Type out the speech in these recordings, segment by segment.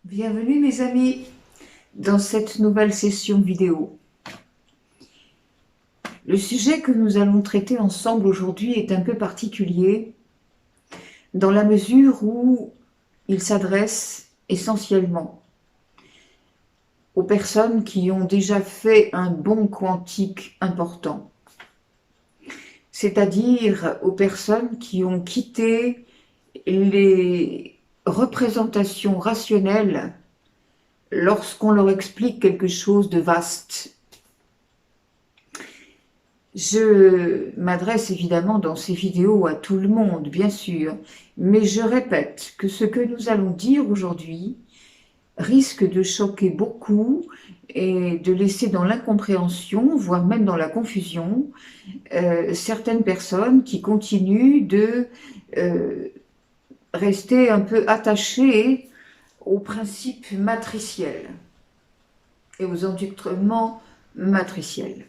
Bienvenue mes amis dans cette nouvelle session vidéo. Le sujet que nous allons traiter ensemble aujourd'hui est un peu particulier dans la mesure où il s'adresse essentiellement aux personnes qui ont déjà fait un bond quantique important, c'est-à-dire aux personnes qui ont quitté les représentations rationnelles lorsqu'on leur explique quelque chose de vaste. Je m'adresse évidemment dans ces vidéos à tout le monde, bien sûr, mais je répète que ce que nous allons dire aujourd'hui risque de choquer beaucoup et de laisser dans l'incompréhension, voire même dans la confusion, certaines personnes qui continuent de rester un peu attachées aux principes matriciels et aux endoctrinements matriciels.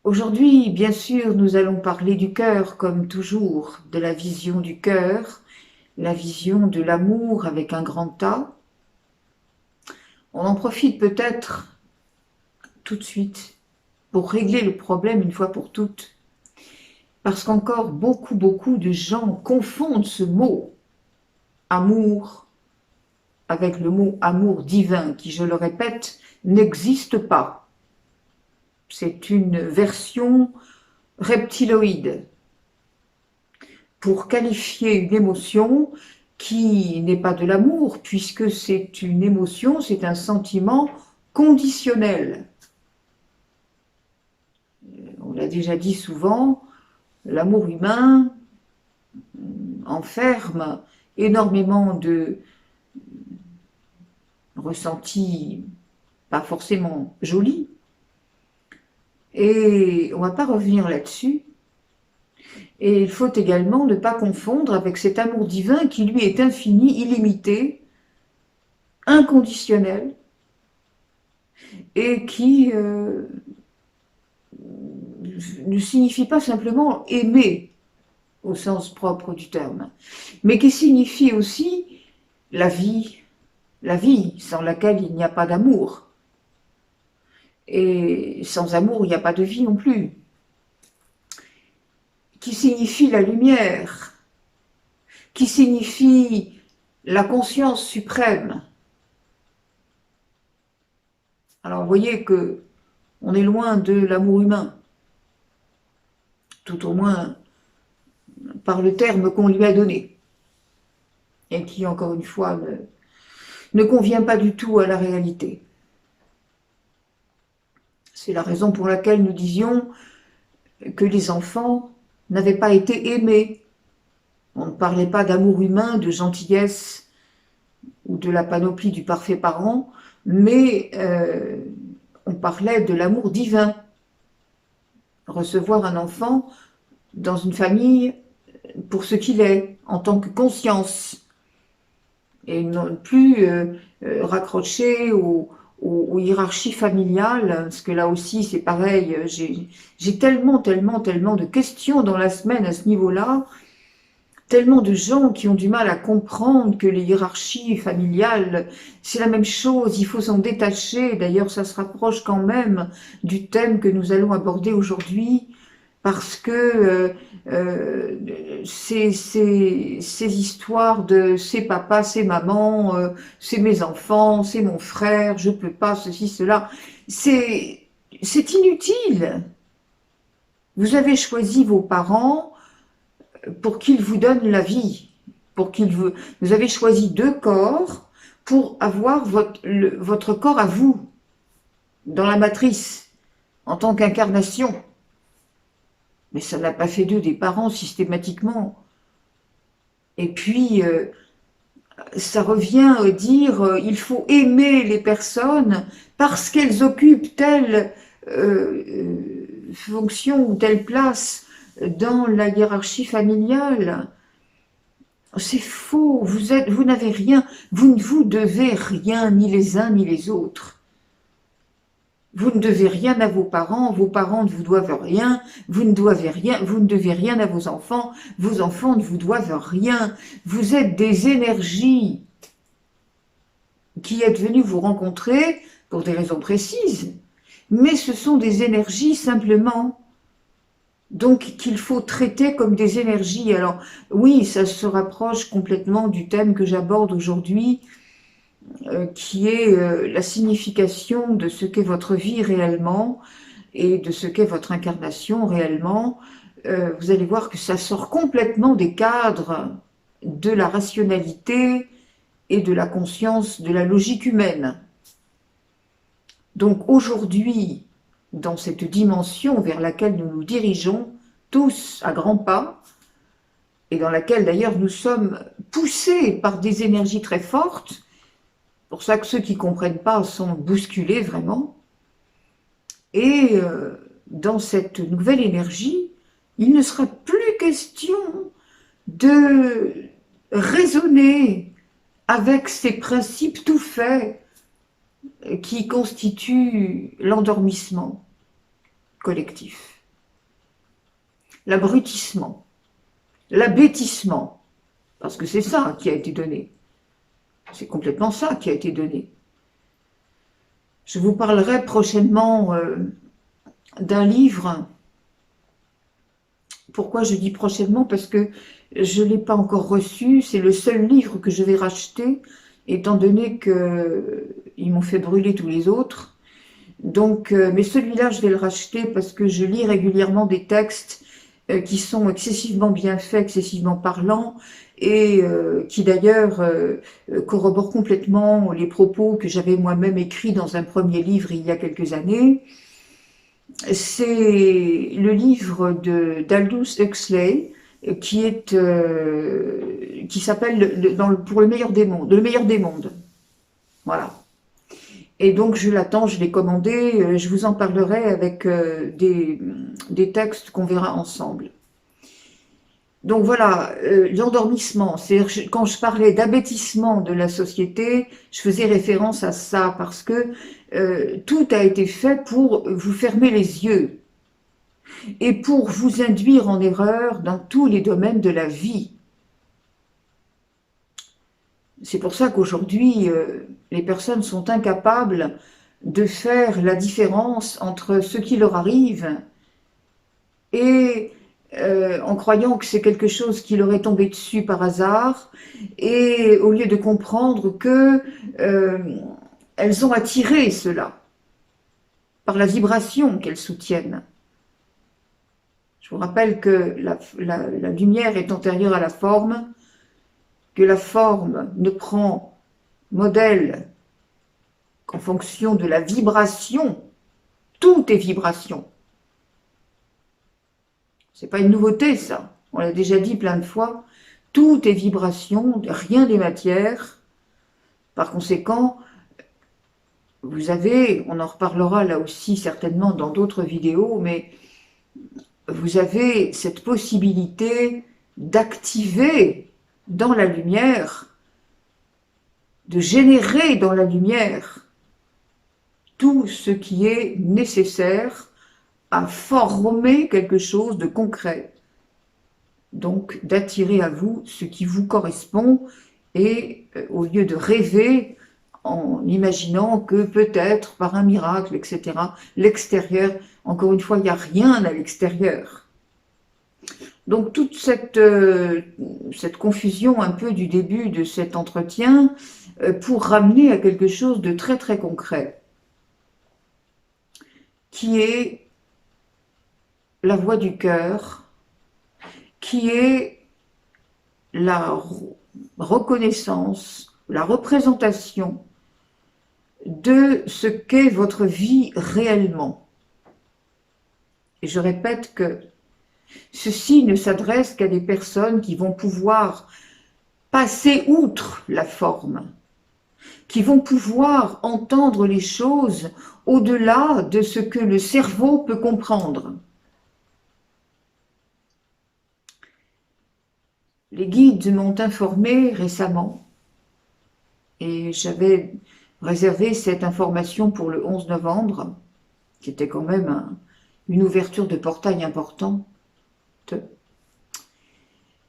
Aujourd'hui, bien sûr, nous allons parler du cœur, comme toujours, de la vision du cœur, la vision de l'amour avec un grand A. On en profite peut-être tout de suite pour régler le problème une fois pour toutes, parce qu'encore beaucoup de gens confondent ce mot amour avec le mot amour divin, qui, je le répète, n'existe pas. C'est une version reptiloïde pour qualifier une émotion qui n'est pas de l'amour, puisque c'est une émotion, c'est un sentiment conditionnel. On l'a déjà dit souvent, l'amour humain enferme énormément de ressentis pas forcément jolis, et on ne va pas revenir là-dessus. Et il faut également ne pas confondre avec cet amour divin qui lui est infini, illimité, inconditionnel, et qui ne signifie pas simplement aimer au sens propre du terme, mais qui signifie aussi la vie sans laquelle il n'y a pas d'amour. Et sans amour, il n'y a pas de vie non plus. Qui signifie la lumière, qui signifie la conscience suprême. Alors vous voyez que on est loin de l'amour humain, tout au moins par le terme qu'on lui a donné, et qui, encore une fois, ne convient pas du tout à la réalité. C'est la raison pour laquelle nous disions que les enfants n'avaient pas été aimés. On ne parlait pas d'amour humain, de gentillesse ou de la panoplie du parfait parent, mais on parlait de l'amour divin. Recevoir un enfant dans une famille pour ce qu'il est, en tant que conscience, et non plus raccroché aux hiérarchies familiales, parce que là aussi c'est pareil, j'ai tellement de questions dans la semaine à ce niveau-là, tellement de gens qui ont du mal à comprendre que les hiérarchies familiales, c'est la même chose, il faut s'en détacher. D'ailleurs, ça se rapproche quand même du thème que nous allons aborder aujourd'hui, parce que ces histoires de c'est papa, c'est maman, c'est mes enfants, c'est mon frère, je peux pas, ceci, cela, c'est inutile. Vous avez choisi vos parents pour qu'ils vous donnent la vie, vous avez choisi deux corps pour avoir votre corps à vous, dans la matrice, en tant qu'incarnation. Mais ça n'a pas fait d'eux des parents systématiquement. Et puis, ça revient à dire il faut aimer les personnes parce qu'elles occupent telle fonction ou telle place dans la hiérarchie familiale. C'est faux, vous n'avez rien, vous ne vous devez rien, ni les uns ni les autres. Vous ne devez rien à vos parents ne vous doivent rien, vous ne devez rien à vos enfants ne vous doivent rien. Vous êtes des énergies qui êtes venus vous rencontrer pour des raisons précises, mais ce sont des énergies simplement, donc qu'il faut traiter comme des énergies. Alors oui, ça se rapproche complètement du thème que j'aborde aujourd'hui, qui est la signification de ce qu'est votre vie réellement et de ce qu'est votre incarnation réellement. Vous allez voir que ça sort complètement des cadres de la rationalité et de la conscience, de la logique humaine. Donc aujourd'hui, dans cette dimension vers laquelle nous nous dirigeons, tous à grands pas, et dans laquelle d'ailleurs nous sommes poussés par des énergies très fortes, pour ça que ceux qui ne comprennent pas sont bousculés vraiment, et dans cette nouvelle énergie, il ne sera plus question de raisonner avec ces principes tout faits qui constituent l'endormissement collectif, l'abrutissement, l'abêtissement, parce que c'est ça qui a été donné. C'est complètement ça qui a été donné. Je vous parlerai prochainement d'un livre. Pourquoi je dis prochainement? Parce que je ne l'ai pas encore reçu. C'est le seul livre que je vais racheter, étant donné qu'ils m'ont fait brûler tous les autres. Donc, mais celui-là, je vais le racheter parce que je lis régulièrement des textes qui sont excessivement bien faits, excessivement parlants, et qui d'ailleurs corroborent complètement les propos que j'avais moi-même écrits dans un premier livre il y a quelques années. C'est le livre d'Aldous Huxley qui s'appelle pour le meilleur des mondes, le meilleur des mondes. Voilà. Et donc je l'attends, je l'ai commandé, je vous en parlerai avec des textes qu'on verra ensemble. Donc voilà, l'endormissement, c'est-à-dire quand je parlais d'abêtissement de la société, je faisais référence à ça parce que tout a été fait pour vous fermer les yeux et pour vous induire en erreur dans tous les domaines de la vie. C'est pour ça qu'aujourd'hui, les personnes sont incapables de faire la différence entre ce qui leur arrive et en croyant que c'est quelque chose qui leur est tombé dessus par hasard, et au lieu de comprendre que elles ont attiré cela par la vibration qu'elles soutiennent. Je vous rappelle que la lumière est antérieure à la forme, que la forme ne prend modèle qu'en fonction de la vibration. Tout est vibration. C'est pas une nouveauté, ça. On l'a déjà dit plein de fois. Tout est vibration, rien n'est matière. Par conséquent, vous avez, on en reparlera là aussi certainement dans d'autres vidéos, mais vous avez cette possibilité d'activer dans la lumière, de générer dans la lumière tout ce qui est nécessaire à former quelque chose de concret. Donc d'attirer à vous ce qui vous correspond et au lieu de rêver en imaginant que peut-être par un miracle, etc., l'extérieur, encore une fois, il n'y a rien à l'extérieur. Donc toute cette confusion un peu du début de cet entretien pour ramener à quelque chose de très très concret, qui est la voix du cœur, qui est la reconnaissance, la représentation de ce qu'est votre vie réellement. Et je répète que ceci ne s'adresse qu'à des personnes qui vont pouvoir passer outre la forme, qui vont pouvoir entendre les choses au-delà de ce que le cerveau peut comprendre. Les guides m'ont informé récemment, et j'avais réservé cette information pour le 11 novembre, qui était quand même une ouverture de portail importante.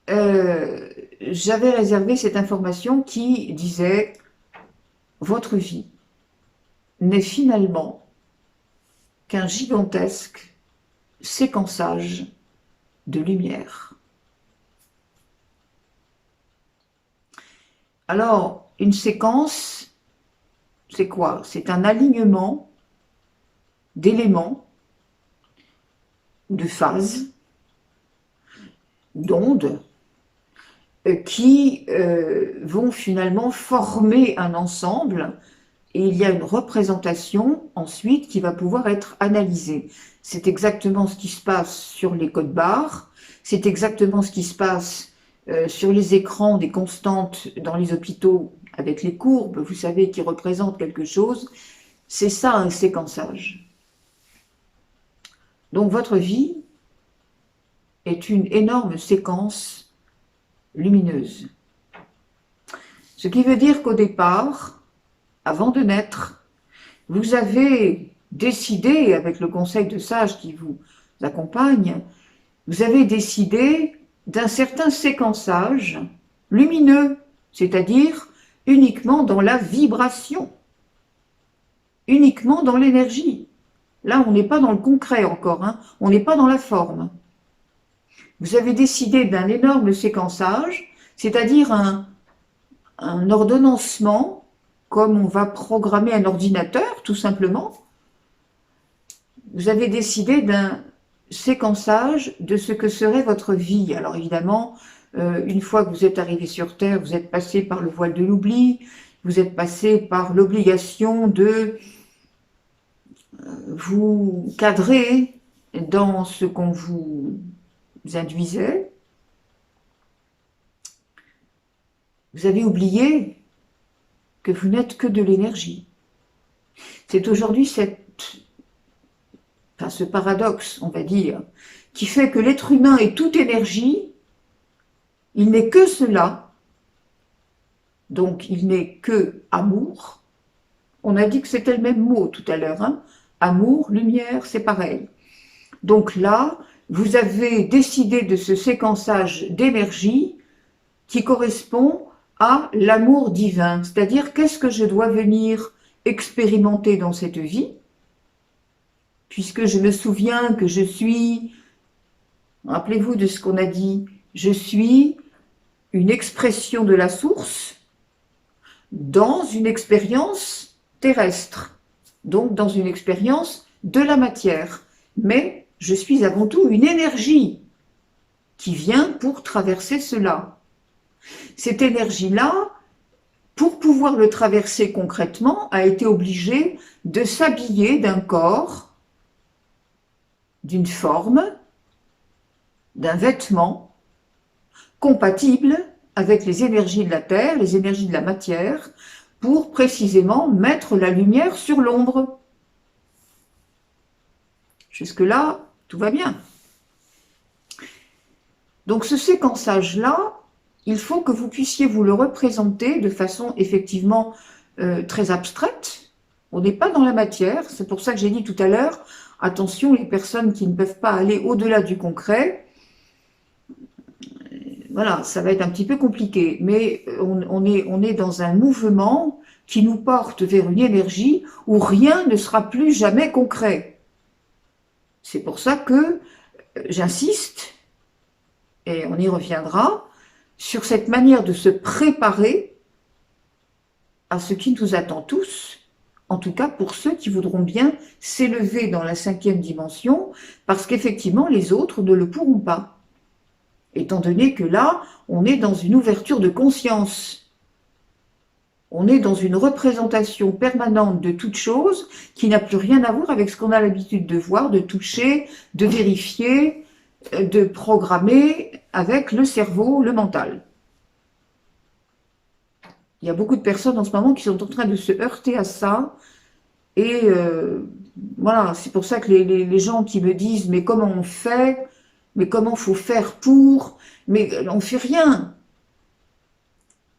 J'avais réservé cette information qui disait « Votre vie n'est finalement qu'un gigantesque séquençage de lumière. » Alors, une séquence, c'est quoi? C'est un alignement d'éléments, de phases, d'ondes, qui vont finalement former un ensemble, et il y a une représentation ensuite qui va pouvoir être analysée. C'est exactement ce qui se passe sur les codes barres, c'est exactement ce qui se passe sur les écrans des constantes dans les hôpitaux avec les courbes, vous savez, qui représentent quelque chose. C'est ça un séquençage. Donc votre vie est une énorme séquence lumineuse. Ce qui veut dire qu'au départ, avant de naître, vous avez décidé, avec le conseil de sages qui vous accompagne, vous avez décidé d'un certain séquençage lumineux, c'est-à-dire uniquement dans la vibration, uniquement dans l'énergie. Là, on n'est pas dans le concret encore, hein, on n'est pas dans la forme. Vous avez décidé d'un énorme séquençage, c'est-à-dire un ordonnancement, comme on va programmer un ordinateur, tout simplement. Vous avez décidé d'un séquençage de ce que serait votre vie. Alors évidemment, une fois que vous êtes arrivé sur Terre, vous êtes passé par le voile de l'oubli, vous êtes passé par l'obligation de vous cadrer dans ce qu'on vous induisait. Vous avez oublié que vous n'êtes que de l'énergie. C'est aujourd'hui ce paradoxe, on va dire, qui fait que l'être humain est toute énergie, il n'est que cela, donc il n'est que amour. On a dit que c'était le même mot tout à l'heure, hein. Amour, lumière, c'est pareil. Donc là, vous avez décidé de ce séquençage d'énergie qui correspond à l'amour divin, c'est-à-dire qu'est-ce que je dois venir expérimenter dans cette vie, puisque je me souviens que je suis, rappelez-vous de ce qu'on a dit, je suis une expression de la source dans une expérience terrestre, donc dans une expérience de la matière, mais je suis avant tout une énergie qui vient pour traverser cela. Cette énergie-là, pour pouvoir le traverser concrètement, a été obligée de s'habiller d'un corps, d'une forme, d'un vêtement compatible avec les énergies de la terre, les énergies de la matière, pour précisément mettre la lumière sur l'ombre. Jusque-là, tout va bien. Donc ce séquençage-là, il faut que vous puissiez vous le représenter de façon effectivement très abstraite. On n'est pas dans la matière, c'est pour ça que j'ai dit tout à l'heure, attention, les personnes qui ne peuvent pas aller au-delà du concret, voilà, ça va être un petit peu compliqué, mais on est dans un mouvement qui nous porte vers une énergie où rien ne sera plus jamais concret. C'est pour ça que j'insiste, et on y reviendra, sur cette manière de se préparer à ce qui nous attend tous, en tout cas pour ceux qui voudront bien s'élever dans la 5e dimension, parce qu'effectivement les autres ne le pourront pas. Étant donné que là, on est dans une ouverture de conscience. On est dans une représentation permanente de toute chose qui n'a plus rien à voir avec ce qu'on a l'habitude de voir, de toucher, de vérifier, de programmer avec le cerveau, le mental. Il y a beaucoup de personnes en ce moment qui sont en train de se heurter à ça. Et voilà, c'est pour ça que les gens qui me disent « mais comment on fait ? Mais comment faut faire pour ?» Mais on ne fait rien.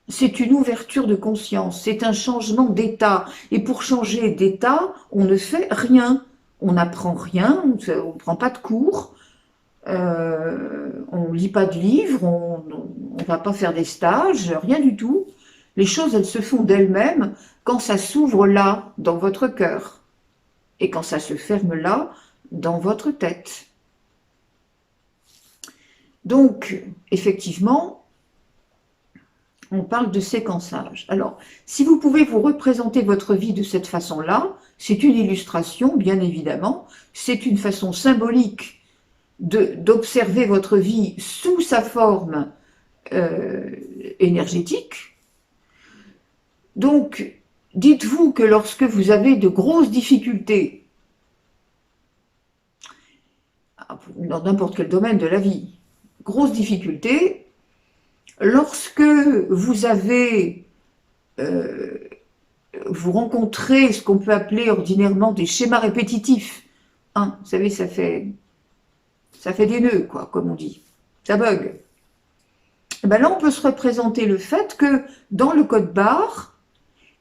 C'est une ouverture de conscience, c'est un changement d'état. Et pour changer d'état, on ne fait rien. on n'apprend rien, on ne prend pas de cours, on ne lit pas de livres, on ne va pas faire des stages, rien du tout. Les choses, elles se font d'elles-mêmes quand ça s'ouvre là, dans votre cœur, et quand ça se ferme là, dans votre tête. Donc, effectivement, on parle de séquençage. Alors, si vous pouvez vous représenter votre vie de cette façon-là, c'est une illustration, bien évidemment, c'est une façon symbolique d'observer votre vie sous sa forme énergétique. Donc, dites-vous que lorsque vous avez de grosses difficultés, dans n'importe quel domaine de la vie, grosses difficultés, lorsque vous avez, vous rencontrez ce qu'on peut appeler ordinairement des schémas répétitifs, hein, vous savez, ça fait des nœuds, quoi, comme on dit, ça bug. Et ben là, on peut se représenter le fait que dans le code barre,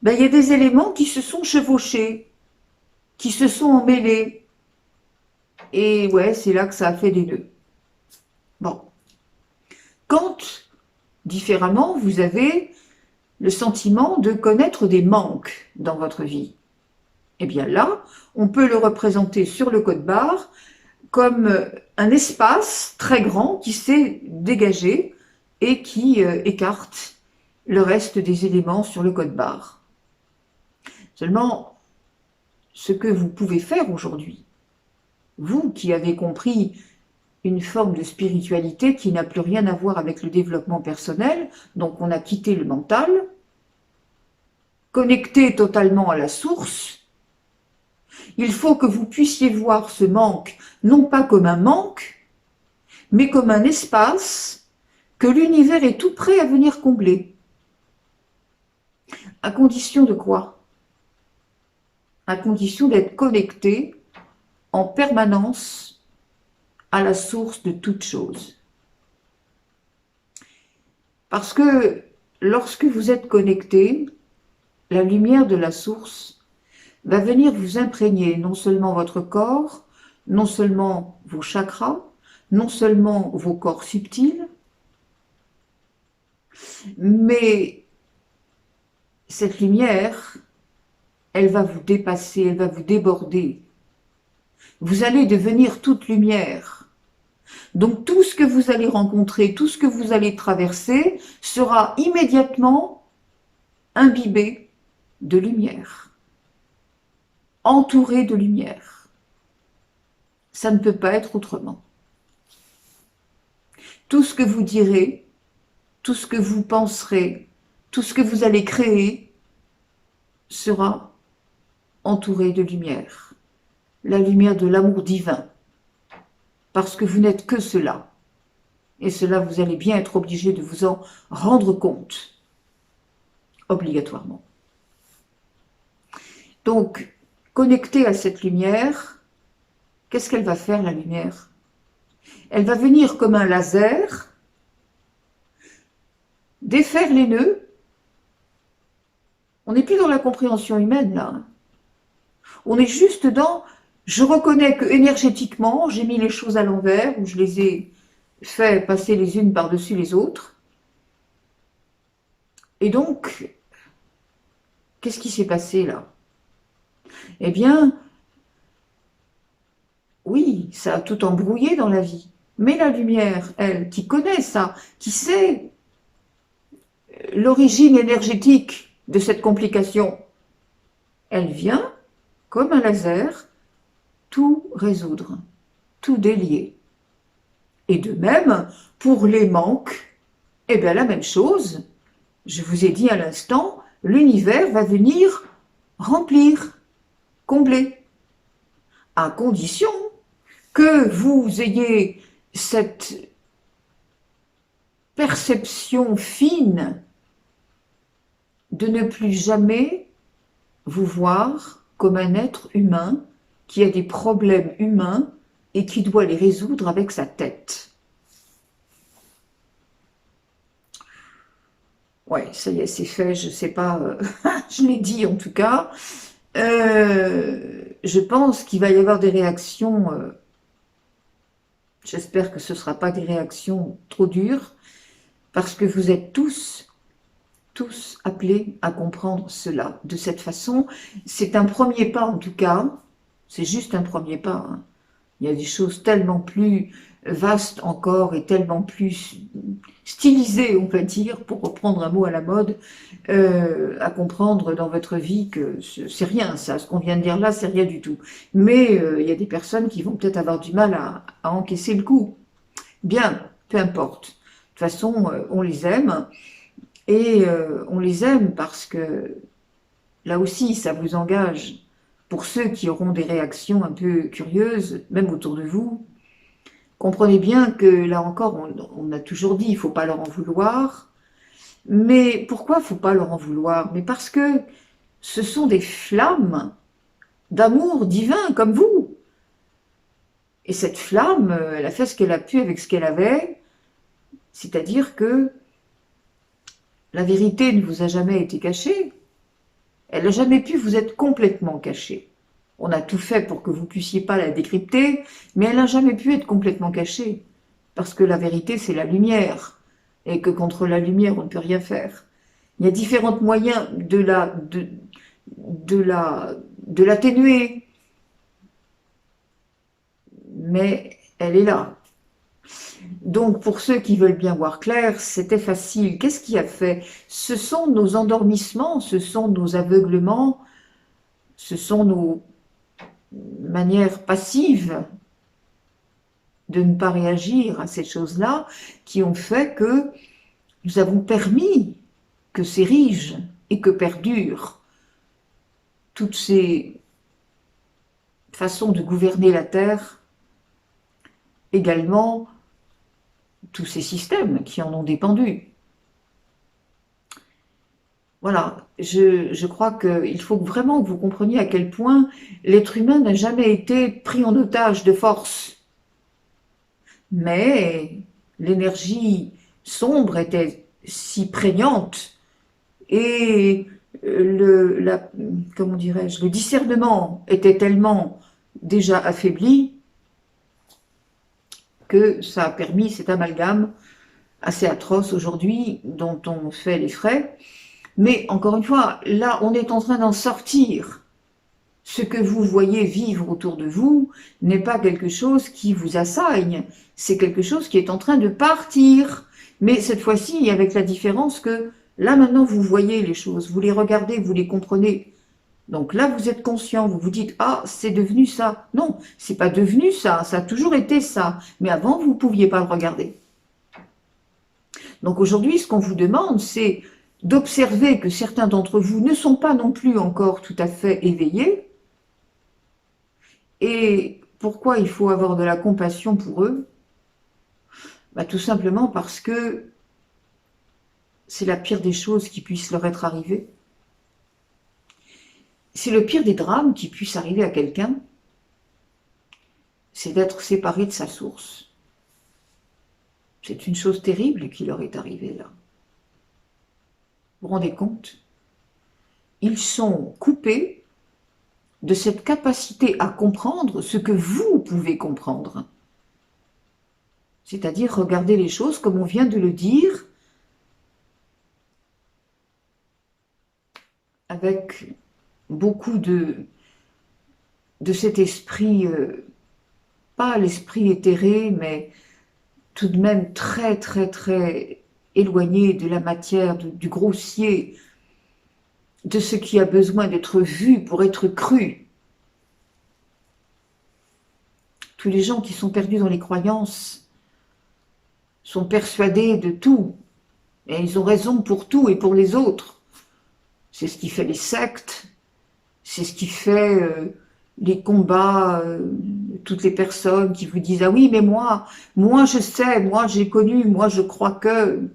ben, il y a des éléments qui se sont chevauchés, qui se sont emmêlés. Et ouais, c'est là que ça a fait des nœuds. Bon. Quand, différemment, vous avez le sentiment de connaître des manques dans votre vie, eh bien là, on peut le représenter sur le code barre comme un espace très grand qui s'est dégagé et qui écarte le reste des éléments sur le code barre. Seulement, ce que vous pouvez faire aujourd'hui, vous qui avez compris une forme de spiritualité qui n'a plus rien à voir avec le développement personnel, donc on a quitté le mental, connecté totalement à la source, il faut que vous puissiez voir ce manque, non pas comme un manque, mais comme un espace que l'univers est tout prêt à venir combler. À condition de quoi? À condition d'être connecté en permanence à la source de toute chose. Parce que lorsque vous êtes connecté, la lumière de la source va venir vous imprégner non seulement votre corps, non seulement vos chakras, non seulement vos corps subtils, mais cette lumière, elle va vous dépasser, elle va vous déborder. Vous allez devenir toute lumière. Donc tout ce que vous allez rencontrer, tout ce que vous allez traverser sera immédiatement imbibé de lumière, entouré de lumière. Ça ne peut pas être autrement. Tout ce que vous direz, tout ce que vous penserez, tout ce que vous allez créer sera entouré de lumière. La lumière de l'amour divin. Parce que vous n'êtes que cela. Et cela, vous allez bien être obligé de vous en rendre compte. Obligatoirement. Donc, connecté à cette lumière, qu'est-ce qu'elle va faire, la lumière? Elle va venir comme un laser, défaire les nœuds. On n'est plus dans la compréhension humaine, là. On est juste dans, je reconnais que énergétiquement, j'ai mis les choses à l'envers, ou je les ai fait passer les unes par-dessus les autres. Et donc, qu'est-ce qui s'est passé là? Eh bien, oui, ça a tout embrouillé dans la vie. Mais la lumière, elle, qui connaît ça, qui sait l'origine énergétique de cette complication, elle vient, comme un laser, tout résoudre, tout délier. Et de même, pour les manques, eh bien la même chose, je vous ai dit à l'instant, l'univers va venir remplir, combler, à condition que vous ayez cette perception fine de ne plus jamais vous voir comme un être humain qui a des problèmes humains et qui doit les résoudre avec sa tête. Ouais, ça y est, c'est fait, je sais pas, je l'ai dit en tout cas. je pense qu'il va y avoir des réactions, j'espère que ce ne sera pas des réactions trop dures, parce que vous êtes tous appelés à comprendre cela. De cette façon, c'est un premier pas en tout cas, c'est juste un premier pas, hein. Il y a des choses tellement plus vastes encore et tellement plus stylisées, on va dire, pour reprendre un mot à la mode, à comprendre dans votre vie que c'est rien, ça, ce qu'on vient de dire là, c'est rien du tout. Mais il y a des personnes qui vont peut-être avoir du mal à encaisser le coup. Bien, peu importe. De toute façon, on les aime, et on les aime parce que, là aussi, ça vous engage. Pour ceux qui auront des réactions un peu curieuses, même autour de vous, comprenez bien que, là encore, on a toujours dit, il ne faut pas leur en vouloir. Mais pourquoi il ne faut pas leur en vouloir? Mais parce que ce sont des flammes d'amour divin, comme vous. Et cette flamme, elle a fait ce qu'elle a pu avec ce qu'elle avait, c'est-à-dire que la vérité ne vous a jamais été cachée. Elle n'a jamais pu vous être complètement cachée. On a tout fait pour que vous ne puissiez pas la décrypter, mais elle n'a jamais pu être complètement cachée. Parce que la vérité, c'est la lumière. Et que contre la lumière, on ne peut rien faire. Il y a différents moyens de l'atténuer. Mais elle est là. Donc, pour ceux qui veulent bien voir clair, c'était facile. Qu'est-ce qui a fait? Ce sont nos endormissements, ce sont nos aveuglements, ce sont nos manières passives de ne pas réagir à ces choses-là qui ont fait que nous avons permis que s'érigent et que perdurent toutes ces façons de gouverner la Terre, également tous ces systèmes qui en ont dépendu. Voilà, je crois qu'il faut vraiment que vous compreniez à quel point l'être humain n'a jamais été pris en otage de force. Mais l'énergie sombre était si prégnante et comment dirais-je, le discernement était tellement déjà affaibli que ça a permis cet amalgame assez atroce aujourd'hui dont on fait les frais. Mais encore une fois, là, on est en train d'en sortir. Ce que vous voyez vivre autour de vous n'est pas quelque chose qui vous assaille, c'est quelque chose qui est en train de partir. Mais cette fois-ci, avec la différence que là, maintenant, vous voyez les choses, vous les regardez, vous les comprenez. Donc là, vous êtes conscient, vous vous dites « Ah, c'est devenu ça ». Non, c'est pas devenu ça, ça a toujours été ça. Mais avant, vous ne pouviez pas le regarder. Donc aujourd'hui, ce qu'on vous demande, c'est d'observer que certains d'entre vous ne sont pas non plus encore tout à fait éveillés. Et pourquoi il faut avoir de la compassion pour eux? Tout simplement parce que c'est la pire des choses qui puissent leur être arrivées. C'est le pire des drames qui puisse arriver à quelqu'un, c'est d'être séparé de sa source. C'est une chose terrible qui leur est arrivée là. Vous vous rendez compte? Ils sont coupés de cette capacité à comprendre ce que vous pouvez comprendre. C'est-à-dire regarder les choses comme on vient de le dire, avec beaucoup de cet esprit, pas l'esprit éthéré, mais tout de même très très très éloigné de la matière, du grossier, de ce qui a besoin d'être vu pour être cru. Tous les gens qui sont perdus dans les croyances sont persuadés de tout, et ils ont raison pour tout et pour les autres. C'est ce qui fait les sectes, c'est ce qui fait les combats, toutes les personnes qui vous disent « Ah oui, mais moi je sais, moi j'ai connu, moi je crois que… »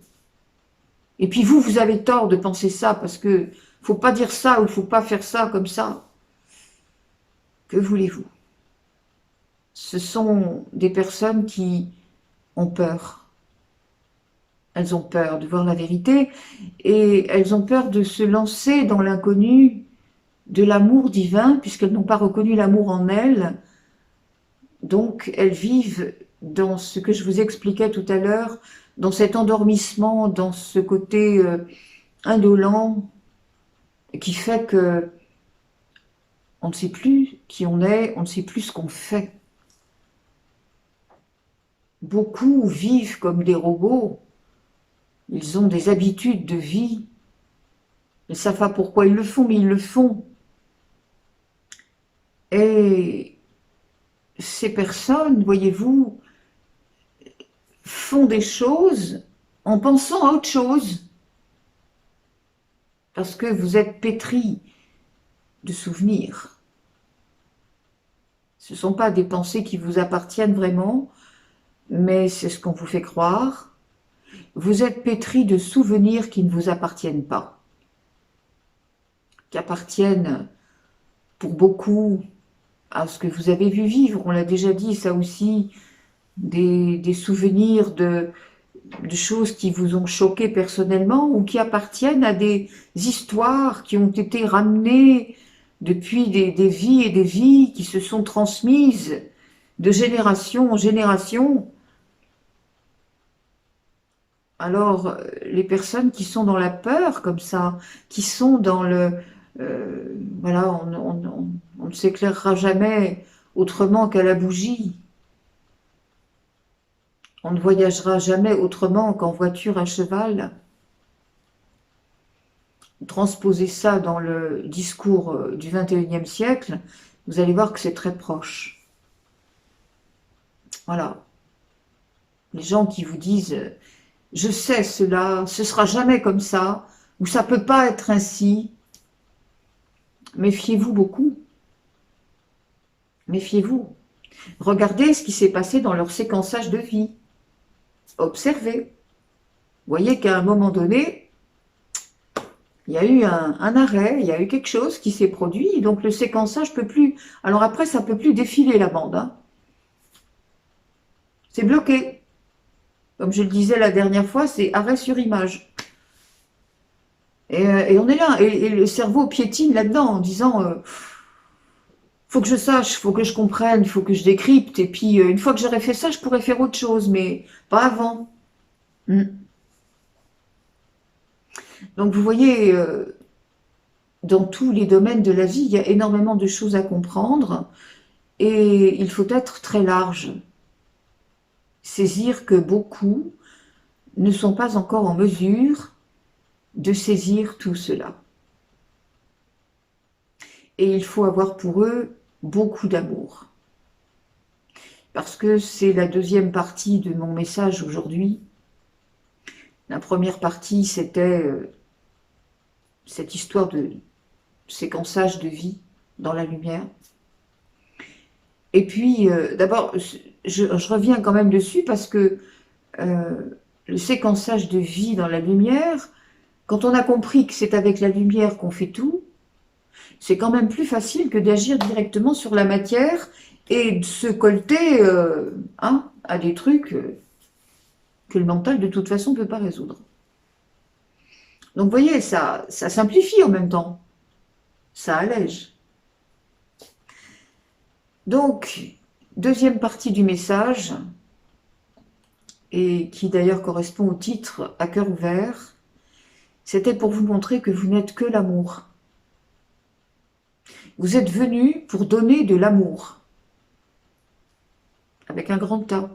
Et puis vous avez tort de penser ça, parce que faut pas dire ça, ou faut pas faire ça comme ça. Que voulez-vous? Ce sont des personnes qui ont peur. Elles ont peur de voir la vérité, et elles ont peur de se lancer dans l'inconnu, de l'amour divin, puisqu'elles n'ont pas reconnu l'amour en elles. Donc, elles vivent dans ce que je vous expliquais tout à l'heure, dans cet endormissement, dans ce côté indolent, qui fait que on ne sait plus qui on est, on ne sait plus ce qu'on fait. Beaucoup vivent comme des robots, ils ont des habitudes de vie, ils ne savent pas pourquoi ils le font, mais ils le font. Et ces personnes, voyez-vous, font des choses en pensant à autre chose, parce que vous êtes pétris de souvenirs. Ce ne sont pas des pensées qui vous appartiennent vraiment, mais c'est ce qu'on vous fait croire. Vous êtes pétris de souvenirs qui ne vous appartiennent pas, qui appartiennent pour beaucoup à ce que vous avez vu vivre. On l'a déjà dit, ça aussi, des souvenirs de choses qui vous ont choqué personnellement ou qui appartiennent à des histoires qui ont été ramenées depuis des vies et des vies qui se sont transmises de génération en génération. Alors, les personnes qui sont dans la peur comme ça, qui sont dans le... voilà, on ne s'éclairera jamais autrement qu'à la bougie. On ne voyagera jamais autrement qu'en voiture à cheval. Transposez ça dans le discours du XXIe siècle, vous allez voir que c'est très proche. Voilà. Les gens qui vous disent « je sais cela, ce sera jamais comme ça » ou « ça peut pas être ainsi », méfiez-vous beaucoup. Méfiez-vous. Regardez ce qui s'est passé dans leur séquençage de vie. Observez. Voyez qu'à un moment donné, il y a eu un arrêt, il y a eu quelque chose qui s'est produit, donc le séquençage peut plus... Alors après, ça peut plus défiler la bande. Hein. C'est bloqué. Comme je le disais la dernière fois, c'est arrêt sur image. Et on est là, et le cerveau piétine là-dedans en disant faut que je sache, faut que je comprenne, il faut que je décrypte, et puis une fois que j'aurai fait ça, je pourrai faire autre chose, mais pas avant. Donc vous voyez, dans tous les domaines de la vie, il y a énormément de choses à comprendre, et il faut être très large. Saisir que beaucoup ne sont pas encore en mesure de saisir tout cela. Et il faut avoir pour eux beaucoup d'amour. Parce que c'est la deuxième partie de mon message aujourd'hui. La première partie, c'était cette histoire de séquençage de vie dans la lumière. Et puis, d'abord, je reviens quand même dessus parce que le séquençage de vie dans la lumière, quand on a compris que c'est avec la lumière qu'on fait tout, c'est quand même plus facile que d'agir directement sur la matière et de se colter à des trucs que le mental de toute façon ne peut pas résoudre. Donc vous voyez, ça simplifie en même temps, ça allège. Donc, deuxième partie du message, et qui d'ailleurs correspond au titre « À cœur ouvert », c'était pour vous montrer que vous n'êtes que l'amour. Vous êtes venu pour donner de l'amour, avec un grand A.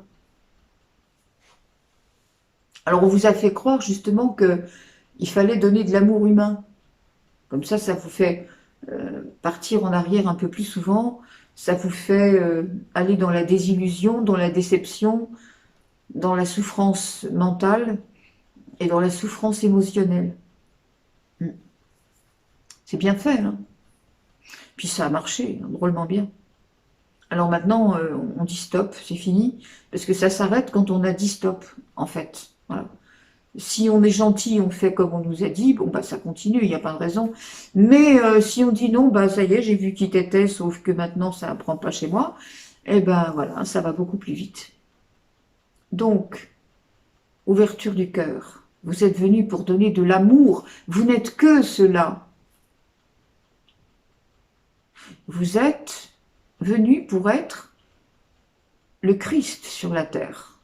Alors on vous a fait croire justement qu'il fallait donner de l'amour humain. Comme ça vous fait partir en arrière un peu plus souvent, ça vous fait aller dans la désillusion, dans la déception, dans la souffrance mentale et dans la souffrance émotionnelle. C'est bien fait, hein. Puis ça a marché, drôlement bien. Alors maintenant, on dit stop, c'est fini, parce que ça s'arrête quand on a dit stop, en fait. Voilà. Si on est gentil, on fait comme on nous a dit, bon bah ça continue, il n'y a pas de raison. Mais si on dit non, bah ça y est, j'ai vu qui t'étais, sauf que maintenant ça ne prend pas chez moi, eh ben voilà, ça va beaucoup plus vite. Donc, ouverture du cœur. Vous êtes venu pour donner de l'amour, vous n'êtes que cela. Vous êtes venu pour être le Christ sur la terre.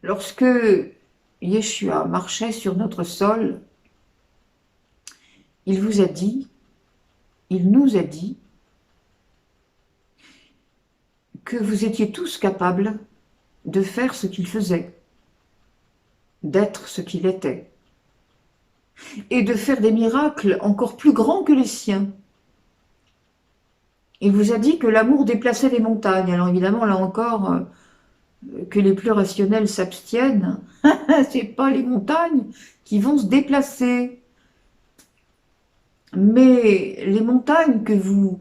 Lorsque Yeshua marchait sur notre sol, il vous a dit, il nous a dit que vous étiez tous capables de faire ce qu'il faisait, d'être ce qu'il était, et de faire des miracles encore plus grands que les siens. Il vous a dit que l'amour déplaçait les montagnes. Alors évidemment, là encore, que les plus rationnels s'abstiennent, c'est pas les montagnes qui vont se déplacer. Mais les montagnes que vous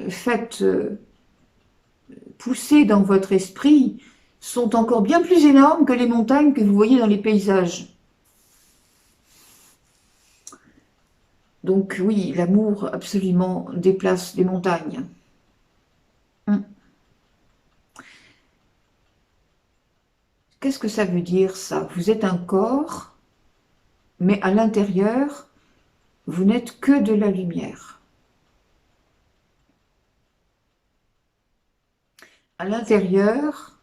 faites pousser dans votre esprit sont encore bien plus énormes que les montagnes que vous voyez dans les paysages. Donc oui, l'amour absolument déplace les montagnes. Qu'est-ce que ça veut dire ça? Vous êtes un corps, mais à l'intérieur, vous n'êtes que de la lumière. À l'intérieur,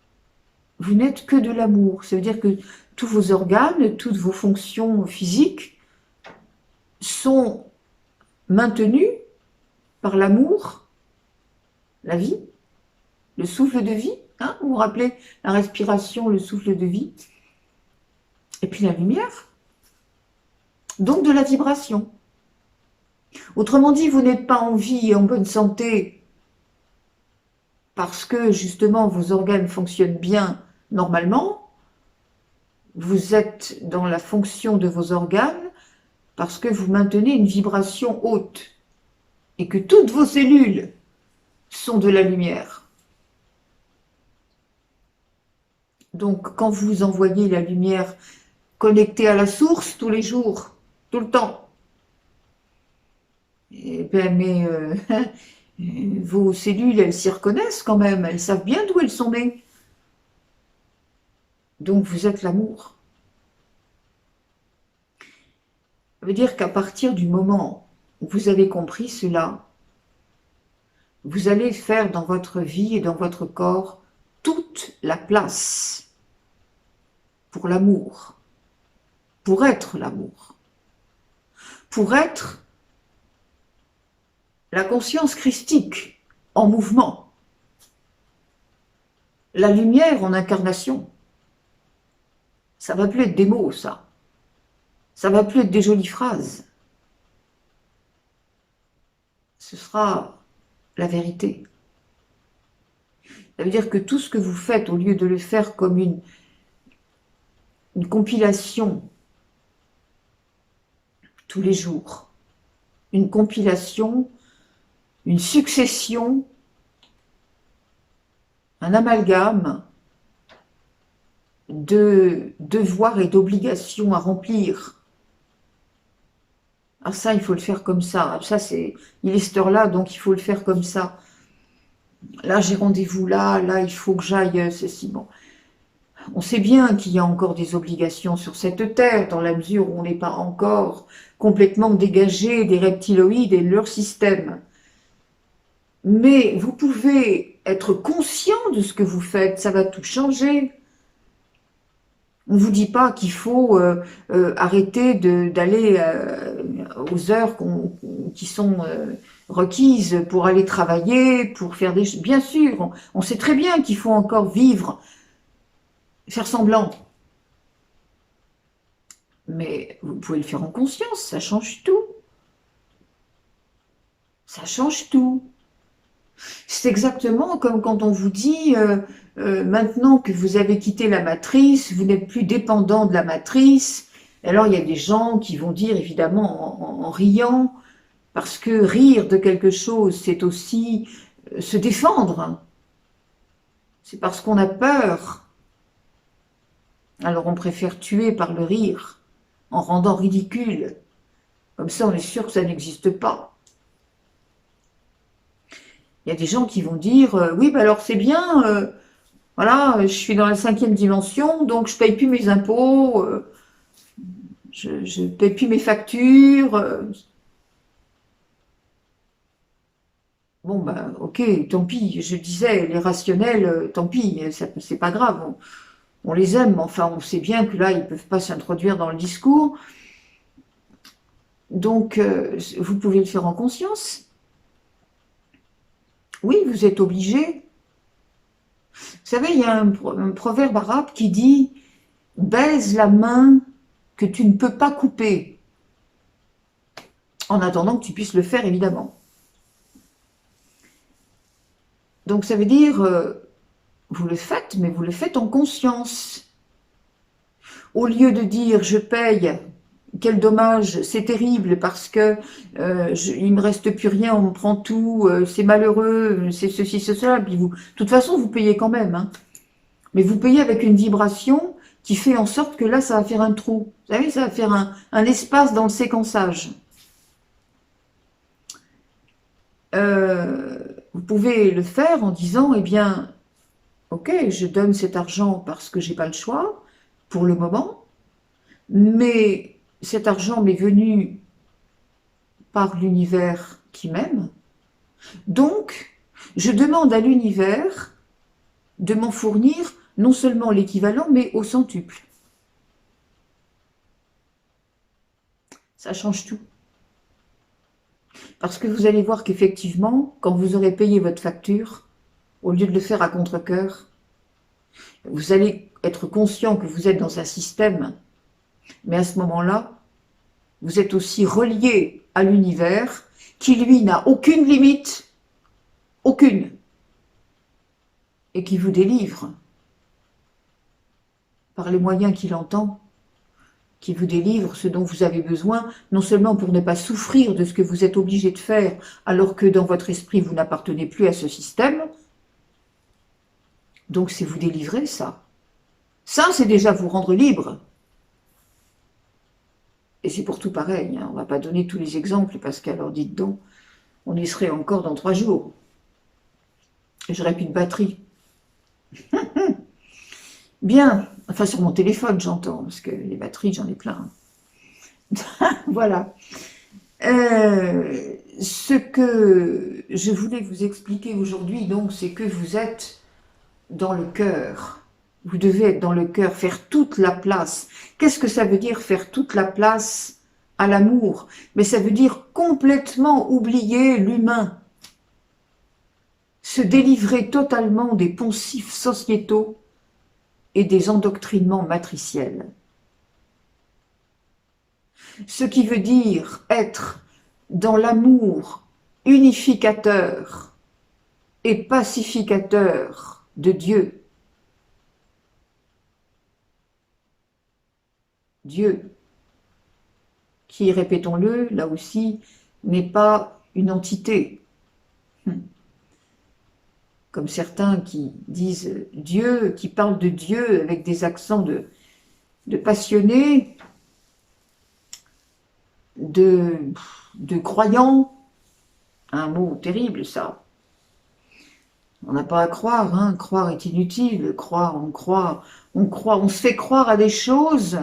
vous n'êtes que de l'amour. Ça veut dire que tous vos organes, toutes vos fonctions physiques sont maintenues par l'amour, la vie, le souffle de vie. Hein, vous vous rappelez la respiration, le souffle de vie, et puis la lumière, donc de la vibration. Autrement dit, vous n'êtes pas en vie et en bonne santé parce que justement vos organes fonctionnent bien normalement, vous êtes dans la fonction de vos organes parce que vous maintenez une vibration haute et que toutes vos cellules sont de la lumière. Donc, quand vous envoyez la lumière connectée à la source tous les jours, tout le temps, eh bien, mais vos cellules, elles s'y reconnaissent quand même, elles savent bien d'où elles sont nées. Donc, vous êtes l'amour. Ça veut dire qu'à partir du moment où vous avez compris cela, vous allez faire dans votre vie et dans votre corps toute la place pour l'amour, pour être l'amour, pour être la conscience christique en mouvement, la lumière en incarnation. Ça va plus être des mots, ça. Ça va plus être des jolies phrases. Ce sera la vérité. Ça veut dire que tout ce que vous faites, au lieu de le faire comme une compilation tous les jours, une compilation, une succession, un amalgame de devoirs et d'obligations à remplir. Ah ça, il faut le faire comme ça. Ça, il est cette heure-là, donc il faut le faire comme ça. Là, j'ai rendez-vous là, il faut que j'aille, ceci. Bon. On sait bien qu'il y a encore des obligations sur cette terre, dans la mesure où on n'est pas encore complètement dégagé des reptiloïdes et de leur système. Mais vous pouvez être conscient de ce que vous faites, ça va tout changer. On ne vous dit pas qu'il faut arrêter d'aller aux heures qui sont requises pour aller travailler, pour faire des choses. Bien sûr, on sait très bien qu'il faut encore vivre, faire semblant. Mais vous pouvez le faire en conscience, ça change tout. Ça change tout. C'est exactement comme quand on vous dit maintenant que vous avez quitté la matrice, vous n'êtes plus dépendant de la matrice. Alors il y a des gens qui vont dire évidemment en riant, parce que rire de quelque chose, c'est aussi se défendre. C'est parce qu'on a peur. Alors on préfère tuer par le rire, en rendant ridicule. Comme ça on est sûr que ça n'existe pas. Il y a des gens qui vont dire oui, bah alors c'est bien, voilà, je suis dans la 5e dimension, donc je paye plus mes impôts, je paye plus mes factures. Bon, ben, ok, tant pis. Je disais, les rationnels, tant pis, c'est pas grave. On les aime, mais enfin, on sait bien que là, ils ne peuvent pas s'introduire dans le discours. Donc, vous pouvez le faire en conscience. Oui, vous êtes obligé. Vous savez, il y a un proverbe arabe qui dit « Baise la main que tu ne peux pas couper », en attendant que tu puisses le faire, évidemment. Donc, ça veut dire, vous le faites, mais vous le faites en conscience. Au lieu de dire « je paye », quel dommage, c'est terrible parce que il me reste plus rien, on me prend tout, c'est malheureux, c'est ceci, c'est cela. Puis vous, de toute façon, vous payez quand même, hein. Mais vous payez avec une vibration qui fait en sorte que là, ça va faire un trou. Vous savez, ça va faire un espace dans le séquençage. Vous pouvez le faire en disant, eh bien, ok, je donne cet argent parce que j'ai pas le choix pour le moment, mais cet argent m'est venu par l'univers qui m'aime. Donc, je demande à l'univers de m'en fournir non seulement l'équivalent, mais au centuple. Ça change tout. Parce que vous allez voir qu'effectivement, quand vous aurez payé votre facture, au lieu de le faire à contre-cœur, vous allez être conscient que vous êtes dans un système, mais à ce moment-là, vous êtes aussi relié à l'univers qui, lui, n'a aucune limite, aucune, et qui vous délivre par les moyens qu'il entend, qui vous délivre ce dont vous avez besoin, non seulement pour ne pas souffrir de ce que vous êtes obligé de faire, alors que dans votre esprit, vous n'appartenez plus à ce système. Donc c'est vous délivrer, ça. Ça, c'est déjà vous rendre libre. Et c'est pour tout pareil, hein. On ne va pas donner tous les exemples, parce qu'alors, dites donc, on y serait encore dans 3 jours. Et j'aurais plus de batterie. Bien, enfin sur mon téléphone, j'entends, parce que les batteries, j'en ai plein. Voilà. Ce que je voulais vous expliquer aujourd'hui, donc, c'est que vous êtes dans le cœur. Vous devez être dans le cœur, faire toute la place. Qu'est-ce que ça veut dire faire toute la place à l'amour? Mais ça veut dire complètement oublier l'humain. Se délivrer totalement des poncifs sociétaux et des endoctrinements matriciels. Ce qui veut dire être dans l'amour unificateur et pacificateur de Dieu. Dieu, qui, répétons-le, là aussi, n'est pas une entité. Comme certains qui disent Dieu, qui parlent de Dieu avec des accents de passionnés, de croyants, un mot terrible ça. On n'a pas à croire, hein. Croire est inutile, croire, on croit, on se fait croire à des choses